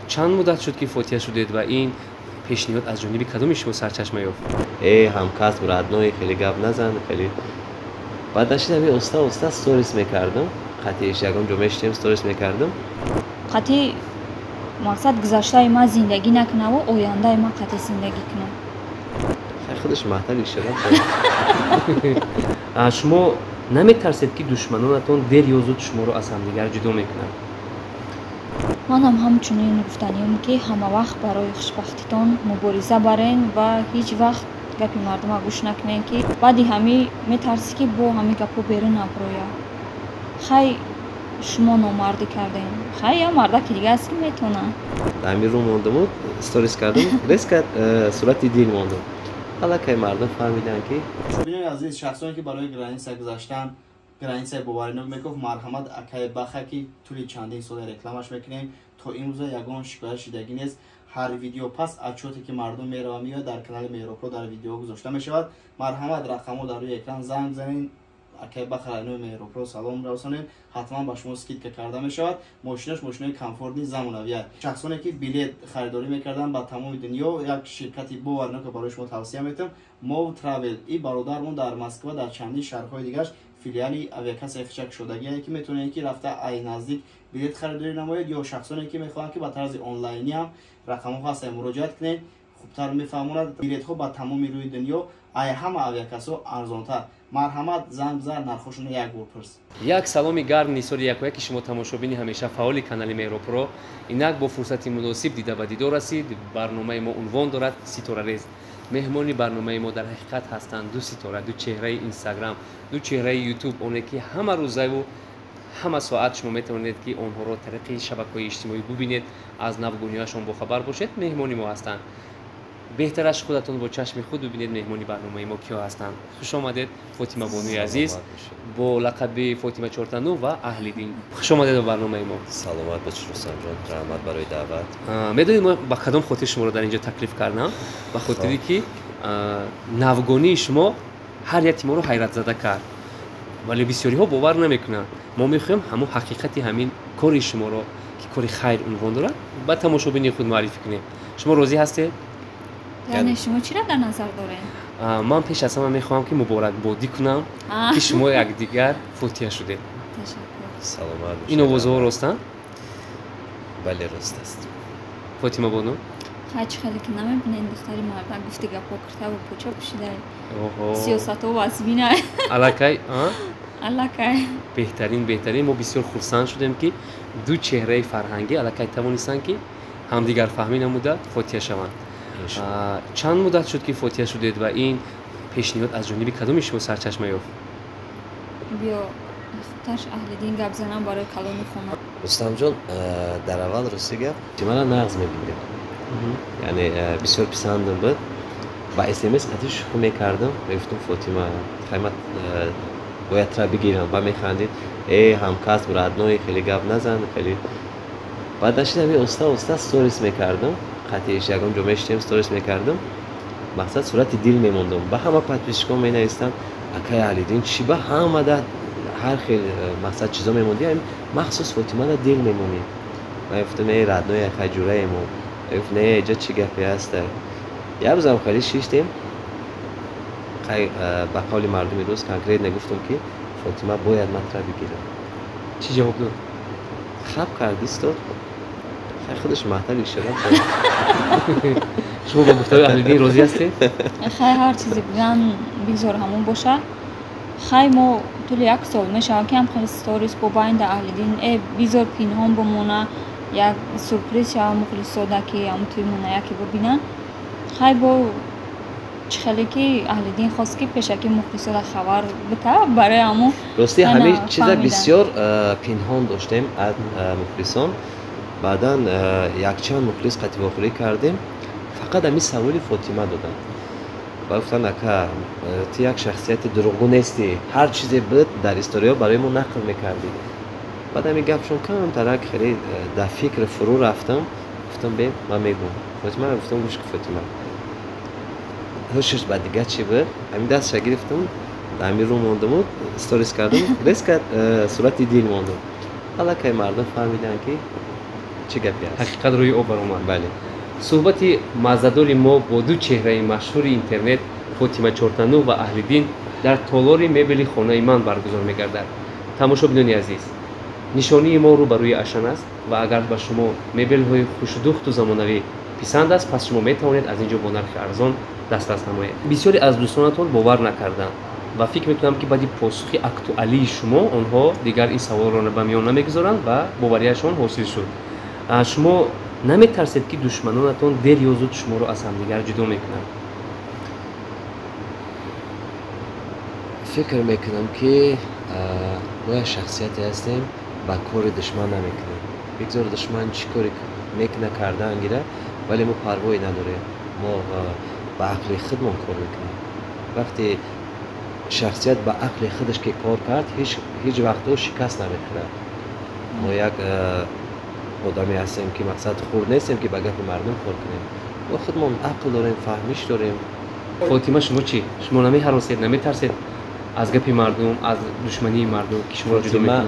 چند مدت شد که فوتیه شدید و این پیشنهاد از جانب کدوم شما سرچشمه یافت؟ همکاس برادنوی خیلی گپ نزن خیلی بعد داشتم استا استوریس میکردم خطیش یکم جمعش استوریس میکردم قطعی مقصد گذشته ما زندگی نکنه و آینده ما قطعی زندگی کنه. خودش محتل شده. شما نمیترسید که دشمنانتون دیر یا زود شما رو از همدیگر جدا میکنن؟ من هم همچنین گفتنیم که همه وقت برای خوشبختیتان مبارزه برین و هیچ وقت گپی مردم گوش نکنین که بعدی همی میترسی که با همی گپو بیرون نبرویا. خیلی شما نامردی کردین. خیلی مرده که دیگه است که میتونه. امیر رو موندم استوریس کردم ریسک صورت دیل موندم. حالا که مردم فهمیدن که ببینید عزیز شخصانی که برای گرانیسا گذاشتن گرانیسا باورینو میگفت مرحمت اکای بخه که طول چندین سال رکلامش میکنیم تا این روزا یگان شکایت شدگی نیست. هر ویدیو پس اچوتی که مردم میره و میاد در کانال میروپرو در ویدیو گذاشته میشود. مرحمت رقمو در روی اکران زنگ بزنین اکای بخه اینو میروپرو سلام رسونین حتما با شما اسکیت که کرده میشود. ماشینای کامفورت نیست زمانویه. شخصانی که بلیط خریداری میکردن با تمام دنیا یک شرکتی باورینو که برای شما توصیه میتونم مو تراول ای برادرمون در مسکو در چندین شهرهای دیگه فیلیالی اویاکاس افچک شدگیه که میتونه که رفته ای نزدیک بلیط خریداری نماید یا شخصانی که میخوان که با طرز آنلاینی هم رقم هست مراجعه کنید خوبتر میفهموند بلیط ها با تمام روی دنیا ای همه اویاکاس ها ارزانتر. مرحمت زنگ بزن نرخشون یک بپرس. یک سلامی گرم نیسور یکویا که شما تماشابین همیشه فعال کانال میروپرو اینک با فرصتی مناسب دیده و دیدار رسید. برنامه ما عنوان دارد ستاره ریز. مهمانی برنامه ما در حقیقت هستند دو ستاره، دو چهره اینستاگرام، دو چهره یوتیوب، اونایی که همه روزه و همه ساعت شما میتونید که اونها رو طریق شبکه‌های اجتماعی ببینید، از نوگونی‌هاشون با خبر باشید. مهمانی ما هستند. بهتر از خودتون با چشم خود ببینید مهمانی برنامه ما کیا هستند. خوش آمدید فاطمه بانوی عزیز با لقب فاطمه چورتانو و اهل دین. خوش آمدید به برنامه ما. سلامت باشید رستم جان، رحمت برای دعوت. میدونید ما با کدام خاطر شما رو در اینجا تکلیف کردم؟ به خاطری که نوگانی شما هر یک ما رو حیرت زده کرد. ولی بسیاری ها باور نمیکنن. ما میخوایم همون حقیقتی همین کاری شما رو که کاری خیر عنوان دارد با تماشابین خود معرفی کنیم. شما راضی هستید؟ یعنی شما چی را در نظر دارین؟ من پیش از همه میخوام که مبارک بادی کنم که شما یک دیگر فوتیه شده. تشکر. سلامت باشید. این اوضاع راستن؟ بله راست است. فاطمه بانو خیلی که نمیبینین دختری مرد گفته گپا کرده و پوچه پوشیده سیاست و واسبینه علاکای علاکای بهترین ما بسیار خرسند شدیم که دو چهره فرهنگی علاکای توانستن که همدیگر فهمی نموده فوتیه شوند. چند مدت شد که فوتیه شدید و این پیشنهاد از جانب کدوم شما سرچشمه یافت؟ بیا تاش اهل دین گپ زنم برای کلان خونه. رستم جان در اول راستی گفت من نغز میبینم یعنی بسیار پسندم بود با اسمس قطعی شروع میکردم گفتم فاطمه خیمت باید را بگیرم و میخندید همکاس برادنوی خیلی گپ نزن خیلی بعد داشتم استا استوریس میکردم خطیش یکم جمعش استوریس میکردم مقصد صورت دیل میموندم با همه پاتریشکو می نوشتم اکای علیدین چی با همه ده هر خیلی مقصد چیزا میموندی مخصوص فاطمه ده دیل میمونی من گفتم نه رادنوی خجوره ایمو گفت نه اینجا چی گپی هست یه روزم خیلی شیشتیم با قول مردمی روز کنکریت نگفتم که فاطمه باید مطرح بگیره. چی جواب داد؟ خب کردیست داد خودش محتل شده. شما با گفتار اهل دین راضی هستید؟ خیلی هر چیزی بگن بگذار همون باشه. خیلی ما طول یک سال میشه که هم خیلی ستوریس با باید اهل دین بگذار پینهام بمونه یک سورپریز یا مخلصاده که هم توی مونه یکی ببینن. خیلی با خیلی که اهل دین خواست که پیشه که مخلصاده خبر بده برای همون راستی همه چیز بسیار پینهان داشتیم از مخلصان. بعدا یک چند مخلص قطعی واخوری کردیم فقط همین سوالی فاطمه دادن و گفتن اکا تو یک شخصیت دروغگو نیستی هر چیزی بود در استوریا برای ما نقل میکردی. بعد همین گپشون کردم ترک خیلی در فکر فرو رفتم گفتم بیم من میگم فاطمه گفتم گوش که فاطمه هوشش بعد دیگه چی بود همین دست گرفتم در همین رو موندم استوریس کردم ریسک صورت دیل موندم. حالا که مردم فهمیدن که چه گپی است؟ ҳақиқат рӯи об баромад. بله. суҳбати маззадори мо бо ду чеҳраи машҳури интернет фотима чортанӯ ва аҳлиддин дар толори мебели хонаи ман баргузор мегардад. тамошобинони азиз, нишонии мо рӯ ба рӯи ашан аст ва агар ба шумо мебелҳои хушдухту замонавӣ писанд аст, пас шумо метавонед аз ин ҷо бо нархи арзон дастрас намоед. бисёре аз дӯстонатон бовар накарданд ва фикр мекунам ки баъди посухи актуалии шумо онҳо дигар ин саволро ба миён намегузоранд ва боварияшон ҳосил шуд. шумо наметарсед ки душманонатон дер ё зуд шуморо аз ҳамдигар ҷудо мекунанд? فکر میکنم که ما شخصیتی هستیم با کار دشمن نمیکنیم. بگذار دشمن چی کاری میکنه کردن گیره ولی ما پروایی نداریم. ما با عقل خودمون کار میکنیم. وقتی شخصیت با عقل خودش که کار کرد هیچ وقت شکست نمیخوره. ما یک آدمی هستیم که مقصد خورد نیستیم که با گپ مردم کار کنیم. ما خودمون عقل داریم، فهمیش داریم. فاطمه شما چی؟ شما نمی‌هراسید، نمی‌ترسید از گپ مردم، از دشمنی مردم که شما رو جدا می‌کنن؟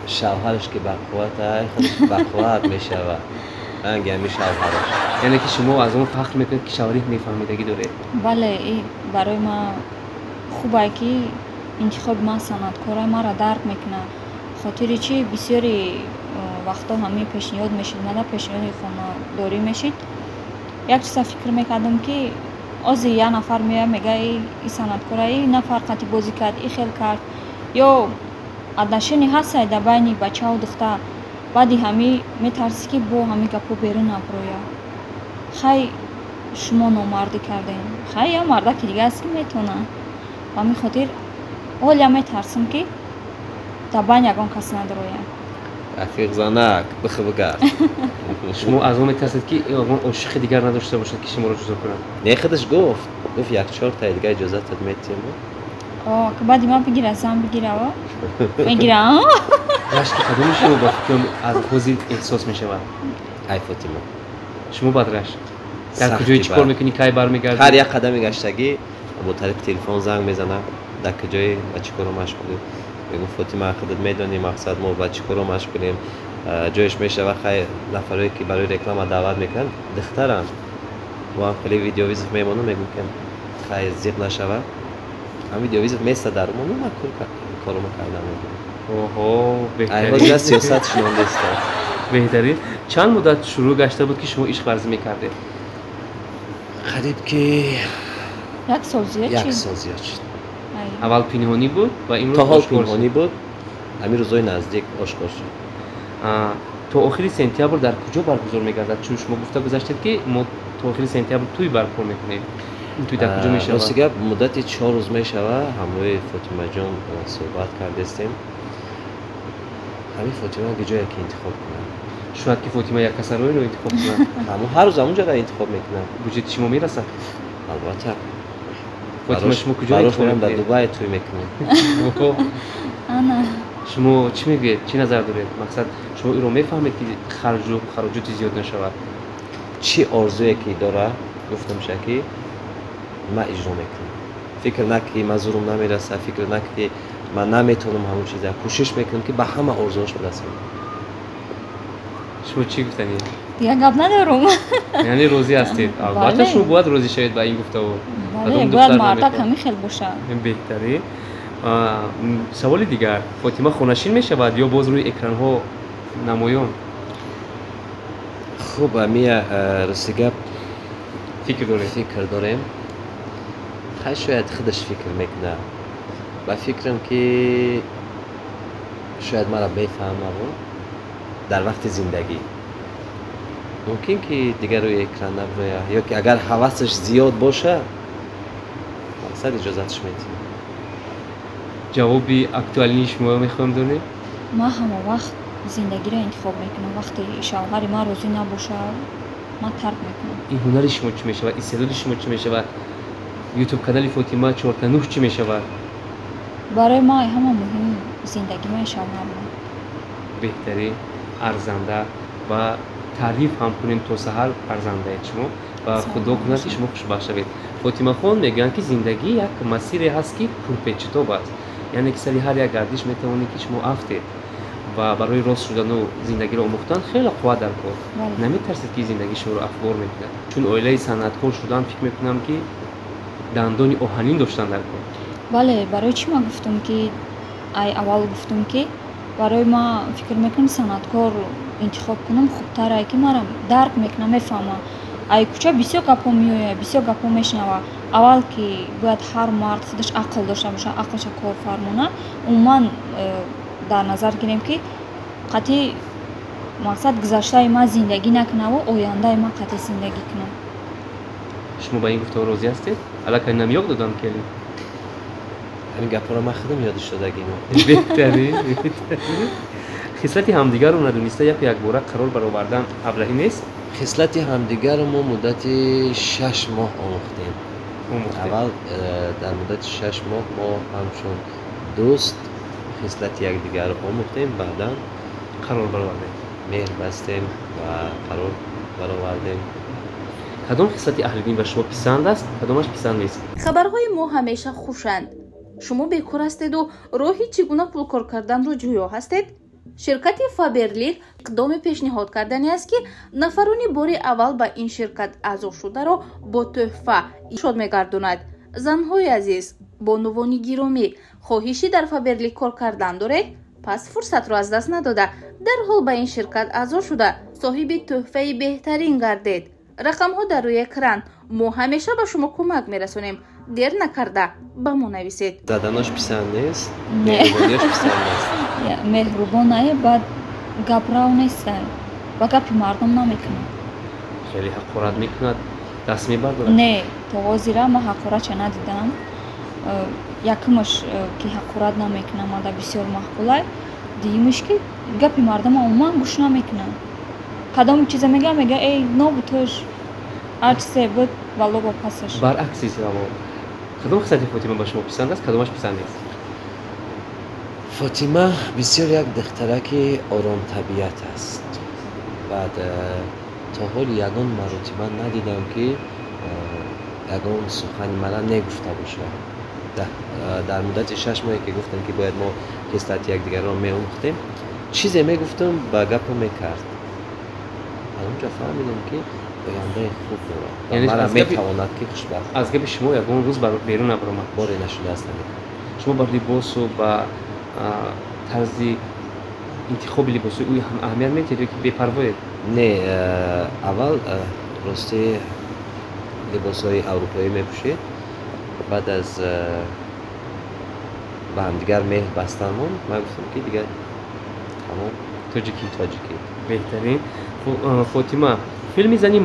شوهرش که بقوت خودش بقوت میشود. رنگ همی شوهرش. یعنی که شما از اون فخر میکنید که شوهرت میفهمیدگی داره؟ بله، این برای ما خوبه که انتخاب ما صنعتکارای ما را درک میکنه. خاطر چی بسیاری وقتا همین پیشنهاد میشید، نه پیشنهاد خانه‌داری میشید. یک چیز فکر میکردم که از یه نفر میگه این صنعتکار این نفر قطعی بازی کرد، این خیل کرد یا اداشنی هست در بین بچه و دختر، بعدی همی میترسی که با همی گپو بیرون نبرویا. خیلی شما نامردی کردین، خیلی مرده که دیگه است که میتونه. و می خاطر حالا میترسم که در بین یکان کس ندرویا. رفیق زنک بخوبگرد. شما از اون میترسید که اون عاشق دیگر نداشته باشد که شما رو جدا کنند؟ نه خودش گفت یک چهار تا دیگه اجازه داد میتیم. که بعدی من بگیره زن بگیره و میگیره. رشت قدوم شما با فکرم از حوزی احساس میشود. ای فاطمه شما بعد رشت در کجای چی کار میکنی؟ کی برمیگردی؟ هر یک قدم گشتگی با طریق تلفن زنگ میزنم در کجای و چی کارو مشغولی. میگم فاطمه خودت میدونی مقصد ما با چی کارو مشغولیم. جایش میشه و خیلی نفرایی که برای رکلام دعوت میکنن دخترن و هم خیلی ویدیو ویزیت میمونم میگم که خیلی زیاد نشود. هم ویدیو ویزیت میسته در اون من کارو میکردم. اوه بهترین. ایوه سیاست شما نیست. بهترین. چند مدت شروع گشته بود که شما عشق ورزی میکردید؟ قریب که یک سال زیاد شد. یک سال زیاد شد. اول پنهانی بود و امروز تا حال آشکار شد. پنهانی بود. همین روزای نزدیک آشکار شد. تا آخر سپتامبر در کجا برگزار می‌گردد؟ چون شما گفته گذاشتید که ما تا آخر سپتامبر توی برپا می‌کنیم. این توی در کجا میشه؟ راستش مدت 4 روز میشه و همراه فاطمه جان صحبت کردیم. همین فاطمه به جایی که انتخاب کنه. شاید که فاطمه یک کس رو انتخاب کنه. هر روز همون جا انتخاب میکنه. وجود شما میرسه؟ البته. فاطمه شما کجا انتخاب میکنه؟ در دبی توی میکنه. انا شما چی میگید؟ چی نظر دارید؟ مقصد شما این رو میفهمید که خرجات زیاد نشود؟ چی آرزویی که داره گفتم شکی ما اجرا میکنم. فکر نکنی من زورم نمیرسه، فکر نکنی من نمیتونم همون چیزا. کوشش میکنم که به همه آرزوهاش برسم. شما چی گفتنید؟ دیگه گپ ندارم. یعنی روزی هستید. البته شما باید روزی شوید با این گفتگو. بله باید مرد کمی خیلی باشه. بهتره. سوال دیگر، فاطمه خونشین میشود یا باز روی اکران ها نمایان؟ خوب امی رسیگه فکر داریم. خیلی شاید خودش فکر میکنه. با فکرم که شاید مرا بفهمه در وقت زندگی. ممکن که دیگر روی اکران نبره یا که اگر حواسش زیاد باشه مقصد اجازتش میتیم. جوابی اکتوالی شما میخوام دونید؟ ما همه وقت زندگی را انتخاب میکنم. وقتی شوهر ما راضی نباشه ما ترک میکنم. این هنر شما چی میشه و استعداد شما چی میشه و یوتیوب کانال فاطمه چورتنوح چی میشه و برای ما همه مهم زندگی ما شوهر ما. بهتری ارزنده و تعریف هم کنین تا سحر ارزنده شما و خدا کنه که شما خوشبخت شوید. فاطمه خان میگن که زندگی یک مسیری هست که پرپیچیده است. یعنی که سری هر یک گردش میتونه که شما افتید ва барои рост шудану зиндагиро омӯхтан хеле қувват дар кор. Бале. Наметарсед ки зиндагишонро афвор мекунад? Чун оилаи санъаткор шудан фикр мекунам ки дандони оҳанин доштан дар кор. бале, барои чӣ ман гуфтам ки аввал гуфтам ки барои ман фикр мекунам санъаткор интихоб кунам хубтарае ки манам дарк мекунам, мефаҳмам. Куча бисёр гапҳо меояд, бисёр гапҳо мешунава. Аввал ки бояд ҳар мард худаш ақл дошта боша, ақлаша кор фармона. Умуман дар назар гирем ки қатъи мақсад гузаштаи ман зиндагӣ накунаву ояндаи ман қатъи зиндагӣ кунам. Шумо ба ин гуфтор розӣ ҳастед? Аллакай намёд додам келӣ. ҳамин гапҳоро ман худам ёдиш додагим. Беҳтарин. хислати ҳамдигарро надониста якбора қарор баровардан аблаҳӣ нест? хислати ҳамдигарро мо муддати 6 моҳ омӯхтем. аввал дар муддати 6 моҳ мо ҳамчун дӯст хислати якдигарро омӯхтем, баъдан қарор баровардем. меҳр бастем ва қарор баровардем. кадом хислати аҳлидин ба шумо писанд аст, кадомаш писанд нест? хабарҳои мо ҳамеша хушанд. шумо бекор ҳастеду роҳи чӣ гуна пулкор карданро ҷӯё ҳастед? ширкати Faberlic иқдоми пешниҳод кардани аст ки нафарони бори аввал ба ин ширкат аъзо шударо бо тӯҳфа шод мегардонад. занҳои азиз, бонувони гиромӣ, хоҳиши дар Faberlic кор кардан доред? пас фурсатро аз даст надода дарҳол ба ин ширкат аъзо шуда соҳиби тӯҳфаи беҳтарин гардед. рақамҳо дар рӯи экран. мо ҳамеша ба шумо кӯмак мерасонем. дер накарда ба мо нависед. заданош писанд нест? Не. меҳрубониёш писанд нест? меҳрубонае, баъд гаправ нестае, ба гапи мардум намекунад. хеле ҳақорат мекунад, даст мебардорад. Не, то ҳозира ман ҳақоратша надидам. Якумаш ки ҳақорат намекунам, ада бисёр маҳбулай. Дуюмаш ки гапи мардума умуман гӯш намекунам. кадом чиза мега эй нобутош ҳар чизе буд валло ба пасаш. баръакси саво. кадом хислати Фотима ба шумо писанд аст, кадомаш писанд нест? фотима бисёр як духтараки оромтабиат аст. баъд то ҳоли ягон маротиба надидам ки ягон сухани мана негуфта бошад. дар муддати 6 моҳе ки гуфтам ки бояд мо хислати якдигарро меомӯхтем, чизе мегуфтам ба гапо мекард. ҳамонҷо фаҳмидам ки ояндаи хуб дорад. Яъне мара аз гапи- метавонад ки хушбахт аз гапи шумо ягон рӯз берун набаромад. боре нашудааст. шумо ба либосу ба тарзи интихоби либоси ӯ ҳам аҳамият метиҳед ки бепарвоед? не, аввал рости либосҳои аврупоӣ мепӯшед, баъд аз ба ҳамдигар меҳр бастанмон ман гуфтам ки дигар тамом тоҷикӣ. тоҷикӣ. беҳтарин. Фотима, филми зани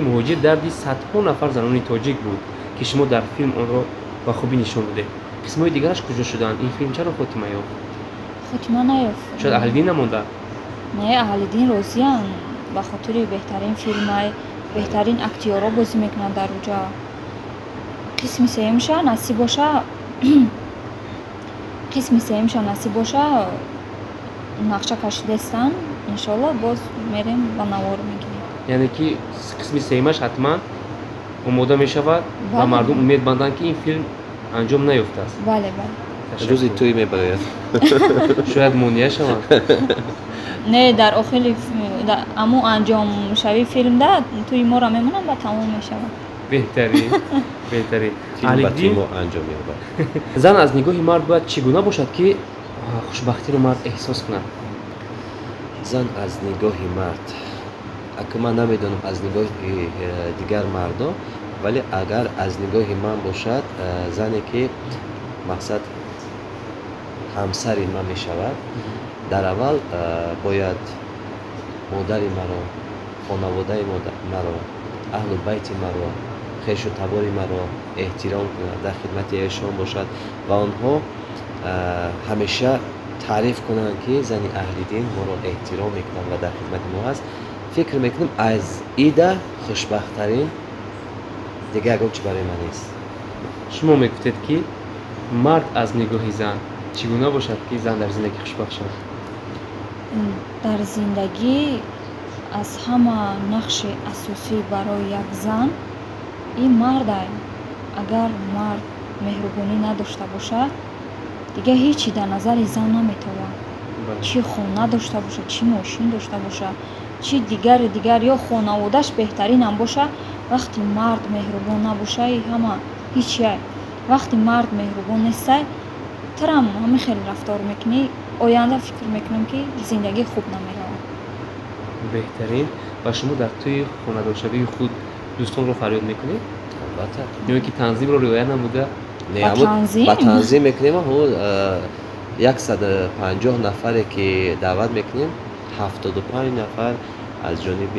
муҳоҷир дарди садҳо нафар занони тоҷик буд ки шумо дар филм онро ба хубӣ нишон додед. қисмҳои дигараш куҷо шуданд? Ин филм чаро Фотима ёфт? Фотима наёфт. шояд аҳлидин намонда? Не, аҳлидин розиян ба хотири беҳтарин филмай, беҳтарин актёрро бозӣ мекунанд дар уҷа. қисми сеюмша насиб боша нақша кашидестан. иншоалло боз мерем ва навор мегирем. яъне ки қисми сеюмаш ҳатман омода мешавад ва Бале. мардум умед банданд ки ин филм анҷом наёфтааст. бале бале. рӯзи тӯй мебарояд. шояд монеа шаванд. не, дар охири аму анҷомшави филмда тӯи моро мемонам ва тамом мешавад. беҳтарин. беҳтарин. филм ба Аҳлиддин, тимо анҷом ёбад. зан аз нигоҳи мард бояд чӣ гуна бошад ки хушбахтиро мард эҳсос кунад? зан аз нигоҳи мард, ака ман намедонам аз нигоҳи дигар мардо, вале агар аз нигоҳи ман бошад, зане ки мақсад ҳамсари ман мешавад, дар аввал бояд модари маро, хонаводаи маро, аҳлу байти маро, хешу табори маро эҳтиром кунад, дар хидмати эшон бошад ва онҳо ҳамеша таъриф кунанд ки зани аҳлидин моро эҳтиром мекунад ва дар хидмати мо ҳаст. фикр мекунам аз ида хушбахттарин дига ягон чӣ барои ман нест. шумо мегуфтед ки мард аз нигоҳи зан чӣ гуна бошад ки зан дар зиндагӣ хушбахт шавад? дар зиндагӣ аз ҳама нақши асосӣ барои як зан ин мардае. агар мард меҳрубонӣ надошта бошад, دیگه هیچی در نظر زن نمیتونه. چی خونه داشته باشه، چی ماشین داشته باشه، چی دیگر یا خانواده‌اش بهترین هم باشه، وقتی مرد مهربان نباشه همه هیچی. وقتی مرد مهربان نیست ترم همه خیلی رفتار میکنی، آینده فکر میکنم که زندگی خوب نمیره. بهترین. و شما در توی خانواده‌شوی خود دوستان رو فریاد میکنید؟ البته. یا که تنظیم رو رعایت نموده؟ با تنظیم میکنیم. هو 150 نفری که دعوت میکنیم 75 نفر از جانب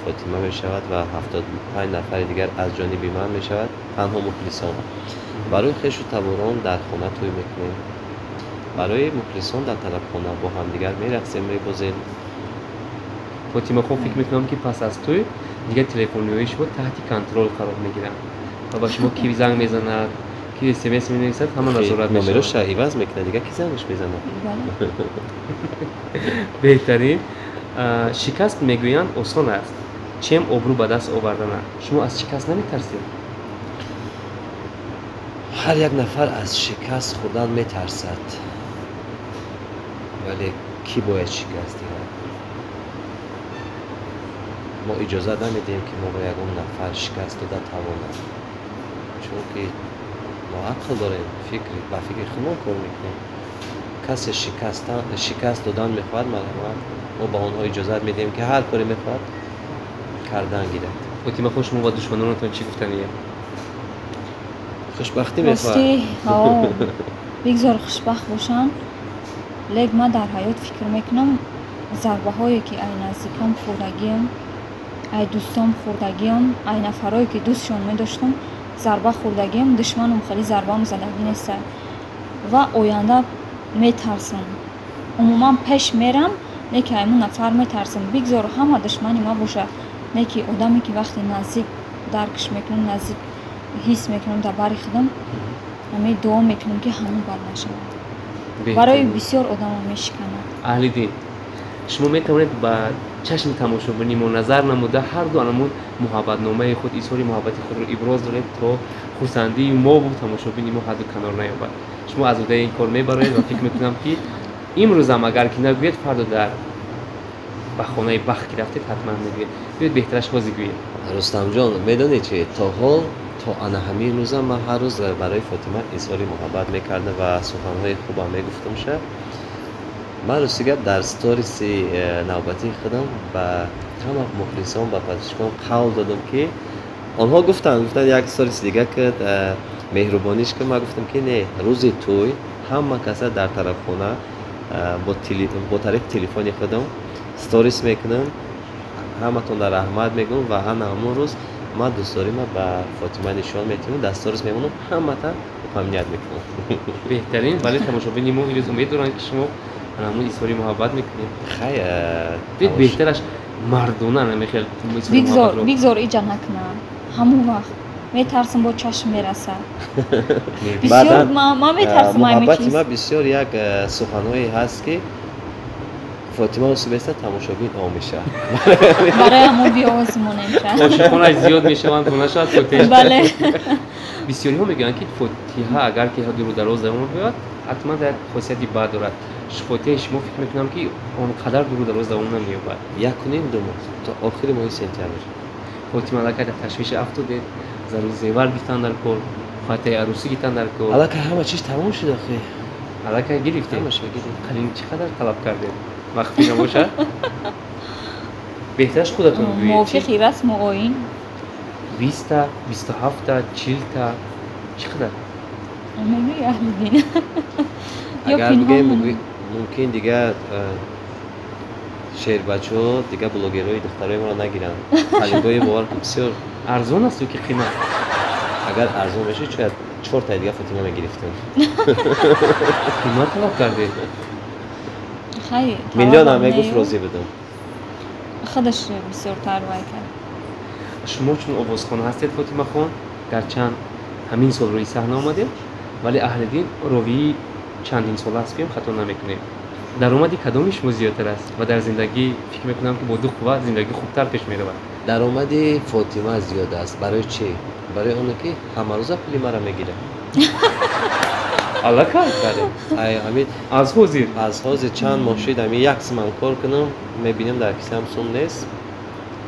فاطمه میشود و 75 نفر دیگر از جانب من میشود. تنها مخلصان برای خویش و تباران در خانه توی میکنیم. برای مخلصان در طرف خانه با هم دیگر میرقصیم، میبازیم. فاطمه خب فکر میکنم که پس از توی دیگه تلفن‌های شما تحت کنترل قرار میگیرن و با شما کی زنگ میزنه، کی اس ام اس مینویسه، همه نظارت میشه. نمرش عوض میکنه دیگه، کی زنگش میزنه. بهترین. شکست میگویند آسان است، چیم آبرو به دست آوردن. شما از شکست نمیترسید؟ هر یک نفر از شکست خوردن میترسد، ولی کی باید شکست دیگه؟ ما اجازه نمیدیم که ما با یکم نفر شکست داده توانم، چون که ما عقل داریم، با فکر خودمون کار میکنیم. کسی شکست دادن میخواد، ما با آنها اجازه میدیم که هر کاری میخواد کردن گیرد. فاطمه خوش شما با دشمنانتون چی گفتنیه؟ خوشبختی میخواد. بگذار خوشبخت باشن، لیک من در حیات فکر میکنم ضربه هایی که ای نزدیکم خوردگیم، ای دوستام خوردگیم، ای نفرهایی که دوستشان میداشتم ضربه خوردگیم، دشمنم خیلی ضربه زدگی نیست و آینده میترسم. عموما پیش میرم لیکن ایمون نفر میترسم. بگذار همه دشمنی ما باشه، لیکن آدمی که وقتی نزدیک درکش میکنم، نزدیک حس میکنم در باری خودم، همه دعا میکنم که همون بر نشود. برای بسیار آدم میشکنه. اهل دین، شما میتوانید با چشم تماشاگران ما نظر نموده هر دو انمون محبت نامه خود، اظهار محبت خود رو ابراز دارید تا خرسندی ما و تماشاگران ما هر دو کنار نیابد. شما از این کار میبرید و فکر میکنم که امروز هم اگر که نگوید فردا در به خانه بخت که رفتید حتما میگوید. بیاید بهترش بازی گویید. رستم جان میدونی چی؟ تا آن همین روز من هر روز برای فاطمه اظهار محبت میکردم و سخنهای خوب هم میگفتم شه. من رسیده در ستوریس نوبتی خودم و همه مخلصان با پادشکان قول دادم که آنها گفتن یک ستوریس دیگه که مهربانیش که من گفتم که نه، روز توی همه کسا در طرف خونه با طریق تلفن خودم ستوریس میکنم، همه تون در رحمت میگم و همون روز ما دوستاری ما با فاطمه نشان میتونم در ستوریس میمونم، همه تا ممنونیت میکنم. بهترین. ولی تماشاگران ما امروز امید دارن که شما همون اظهار محبت میکنید. خیلی بهترش مردونه نمیخواد بگذار ایجا نکنه. همون وقت میترسم با چشم میرسه. بسیار ما میترسم. محبت ما بسیار یک سخنهایی هست که فاطمه و سبسته تماشاگران آمیشه. برای همون بیاوازمون نمیشه. عاشقانش زیاد میشوند تو نشد فوتیش. بله. بسیاری ها میگن که فوتیها اگر که دور و دراز زمان بیاد حتما در خاصیتی بد دارد. فوتیش ما فکر میکنم که اونقدر دور و دراز زمان نمیاد. 1.5 ماه تا آخر ماه سپتامبر. فاطمه علاقه تشویش افتاده، ضرور زیور گرفتن در کار، خاطر عروسی گرفتن در کار. علاقه همه چیز تمام شد آخه. علاقه گرفته. همش گرفته. خیلی چقدر طلب کرده. مخفی نباشه. بهترش خودتون بگویید. موافقی رسم و آیین 20 تا 27 تا 40 تا چقدر؟ میگوی اهل دین. اگر بگیم ممکن دیگه شهر بچه ها دیگه بلوگرهای دخترهای ما رو نگیرن. خریدای باور بسیار ارزان است که قیمت. اگر ارزان بشه شاید 4 تا دیگه فاطمه میگرفتن. قیمت طلب کرده. خیلی میلیون هم میگفت راضی بدم. خودش بسیار تروای کرد. شما چون آوازخوان هستید فاطمه خان، گرچند همین سال روی صحنه آمدید ولی اهل دین راوی چندین سال است که خطا نمیکنیم. درآمدی کدامش زیادتر است و در زندگی فکر میکنم که با دو قوه زندگی خوبتر پیش میرود. درآمدی فاطمه زیاد است. برای چی؟ برای اون که همه روزا پول مرا میگیره. аллакай ай ҳамин аз ҳозир аз ҳозир чанд моҳ шуд ҳамин як қисман кор кунам мебинам дар кисам сум нест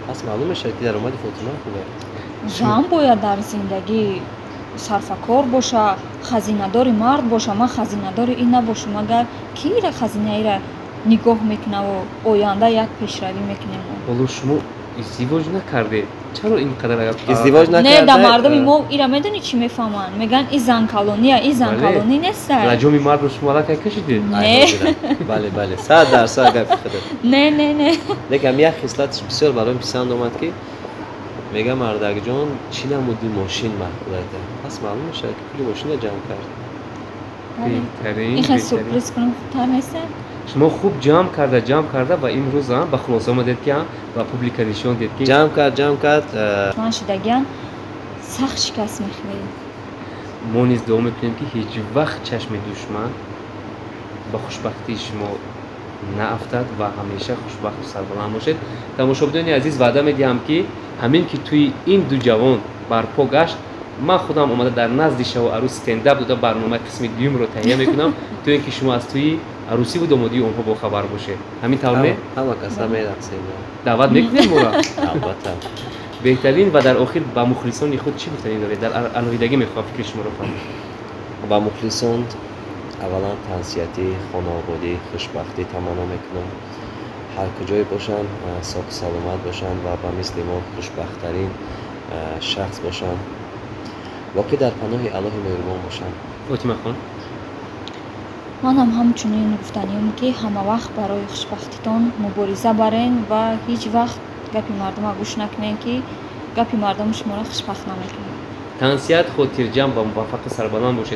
пас маълум мешавад ки даромади Фотима худ аст. зан бояд дар зиндагӣ сарфакор боша хазинадори мард боша ман хазинадори ин набошам агар ки ира хазинаира нигоҳ мекунаву оянда як пешравӣ мекунем ҳоло шумо издивоҷ накарде чаро ин қадар издивоҷ не накарда да мардуми мо ира медони чӣ мефаҳманд меган и зан колония и зан колони неста раҷоми мардро шумо аллакай кашидед не бале бале 100% гапи худо не лекин ҳам як хислаташ бисёр барои писанд омад ки мега мардакҷон чӣ намуди мошин маҳқулата пас маълум мешавад ки пули мошинро ҷамъ кард беҳтарин ин хел сюрприз кунам хубтар неста шумо хуб ҷамъ карда ба имрӯз ба хулоса омадед ки ба публика нишон дед ки ҷамъ кард ман шидагиам сахт шикаст мехӯрем мо низ дуо мекунем ки ҳеҷ вақт чашми душман ба хушбахтии шумо наафтад ва ҳамеша хушбахту сарбаланд бошед. Тамошобинони азиз, ваъда медиҳам ки ҳамин ки тӯи ин ду ҷавон барпо гашт, ман худам омада дар назди шаву арӯс стендап дода барномаи қисми дуюмро таҳия мекунам то ин ки шумо аз тӯи арӯсиву домодии онҳо бохабар бошед. Ҳамин тавр не? ҳама каса мерақсем даъват мекунем моро? албатта. беҳтарин ва дар охир ба мухлисони худ чӣ гуфтанӣ доред? Дар алоҳидагӣ мехоҳам фикри шуморо фаҳмам. ба мухлисон аввалан тавсияти хонободӣ хушбахтӣ таманно мекунам. ҳар куҷое бошанд соки саломат бошанд ва ба мисли мо хушбахттарин шахс бошанд. воқеъ дар паноҳи аллоҳи меҳрубон бошанд. Фотимахон, манам ҳамчунин гуфтаниям ки ҳама вақт барои хушбахтитон мубориза барен ва ҳеҷ вақт гапи мардума гӯш накунем ки гапи мардум шуморо хушбахт намекунад. тансият хотирҷам ва муваффақи сарбаланд бошед.